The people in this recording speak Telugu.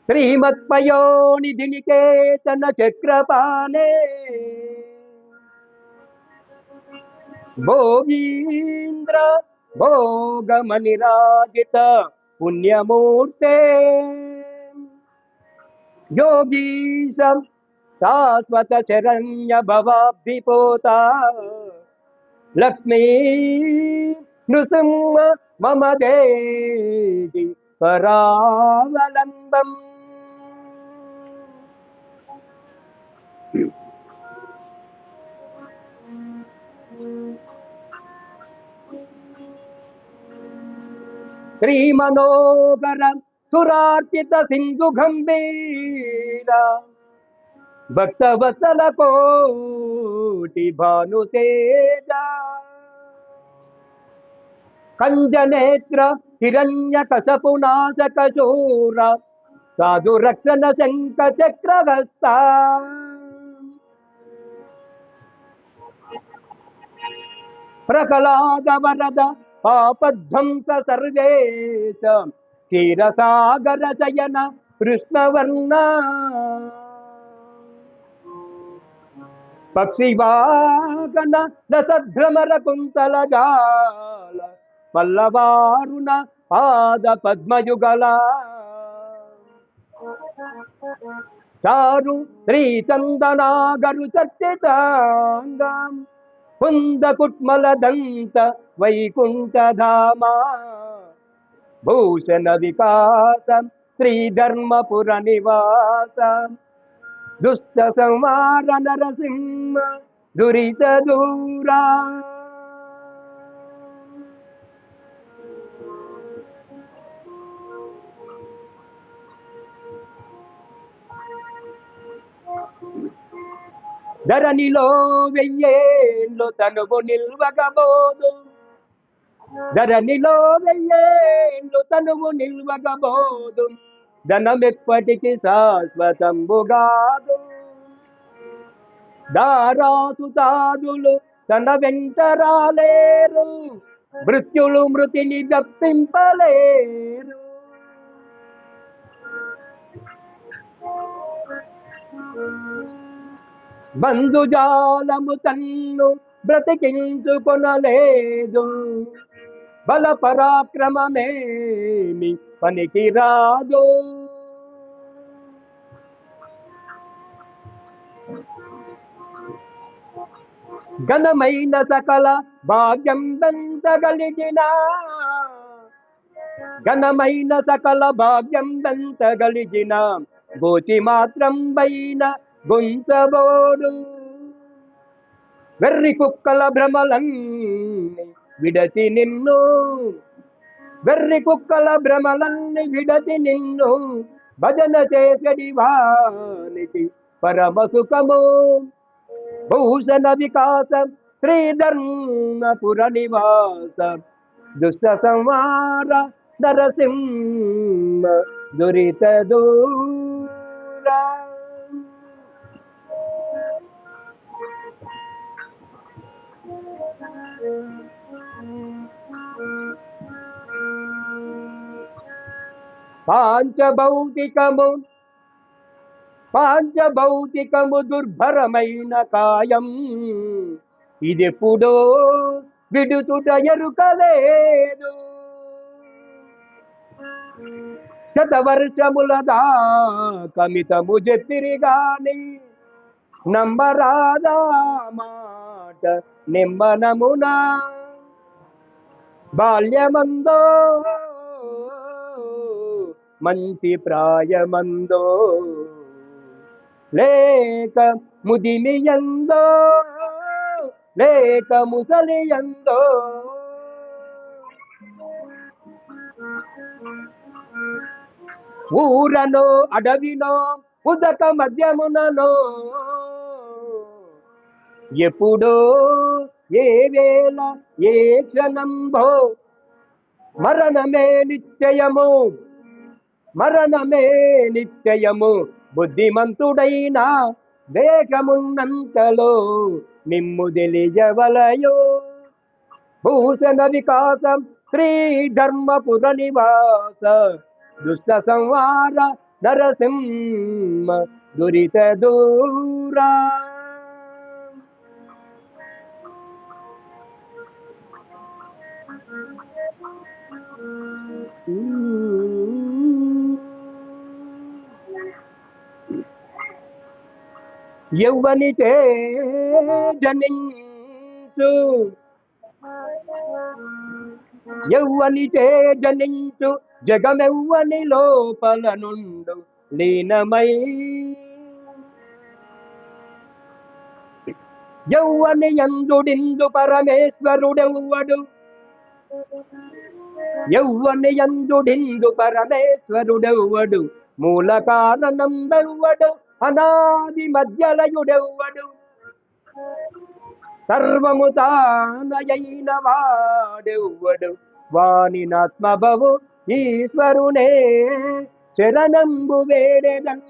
శ్రీమత్పయోనిధి నికేతన చక్రపాణే భోగీంద్ర భోగమనిరాజిత పుణ్యమూర్తే योगीशं शाश्वत शरण्य भवाब्धिपोता लक्ष्मी नृसिंह मम देहि परावलम्बम्। श्रीमनोहर सुरार्चित सिंधु गंभीर भक्तवत्सल कोटि भानुतेज कंजनेत्र हिरण्यकशपु नाशक शूर साधु रक्षण शंख चक्रहस्ता प्रहलाद वरद पापध्वंस सर्वेश क्षीरसागर शयन कृष्णवर्ण पक्षिवाहन रसभ्रमर कुंतल जाल पल्लवारुण पाद पद्मयुगल चारु श्री चंदनागरु चर्चितांगम कुंद कुट्मल दंत वैकुंठ धामा भूषण विकास श्री धर्मपुर निवास दुष्ट संहार नरसिंह दुरित दूरा ధరణిలో వెయ్యేళ్ళు తనువు నిల్వగబోదు ధరణిలో వెయ్యేళ్ళు తనువు నిల్వగబోదు ధనమెప్పటికి శాశ్వతంబుగాదు దారాసుతాదులు తన వెంట రాలేరు మృత్యులు మృతిని జప్పింపలేరు బంధుజాలము తన్ను బ్రతికించుకొనలేదు బల పరాక్రమమేమి పనికి రాదు ఘనమైన సకల భాగ్యం దంతగలిగిన ఘనమైన సకల భాగ్యం దంతగలిగిన గోచి మాత్రం పైన గుంచబోడు వెర్రి కుక్కల భ్రమలన్నీ విడచి నిన్ను వెర్రి కుక్కల భ్రమలన్నీ విడచి నిన్ను భజన చేసడి వానికి పరమ సుఖము భూషణ వికాస శ్రీధర్మపుర నివాస దుష్ట సంహార నరసింహ దురిత దూర పాంచభౌతికము దుర్భరమైన కాయం ఇదెప్పుడో విడుచుట ఎరుకలేదు శతవర్షముల దాకమితము చెప్పిరి గాని నమ్మరాదా మాట నిమ్మనమునా బాల్యమందో మంచి ప్రాయమందో లేక ముదిమియందో లేక ముసలియందో ఊరనో అడవినో ఉదక మధ్యముననో ఎప్పుడో ఏ వేళ ఏ క్షణంభో మరణమే నిశ్చయము మరణమే నిశ్చయము బుద్ధిమంతుడైన దేశమున్నంతలో నిమ్ము తెలియవలయో భూషణ వికాసం శ్రీ ధర్మపుర నివాస దుష్ట సంహార నరసింహ దురిత దూరా. యౌవనితే జనించు, యౌవనితే జనించు, జగమెవ్వని లోపల నుండు లీనమై. యౌవని యందుడిందు పరమేశ్వరుడెవ్వడు, యౌవని యందుడిందు పరమేశ్వరుడెవ్వడు, మూల కారణంబెవ్వడు, అనాది మధ్యలయుడెవ్వడు, సర్వము తానయైన వాడెవ్వడు, వానినాత్మభవు ఈశ్వరునే శరణంబు వేడెదన్.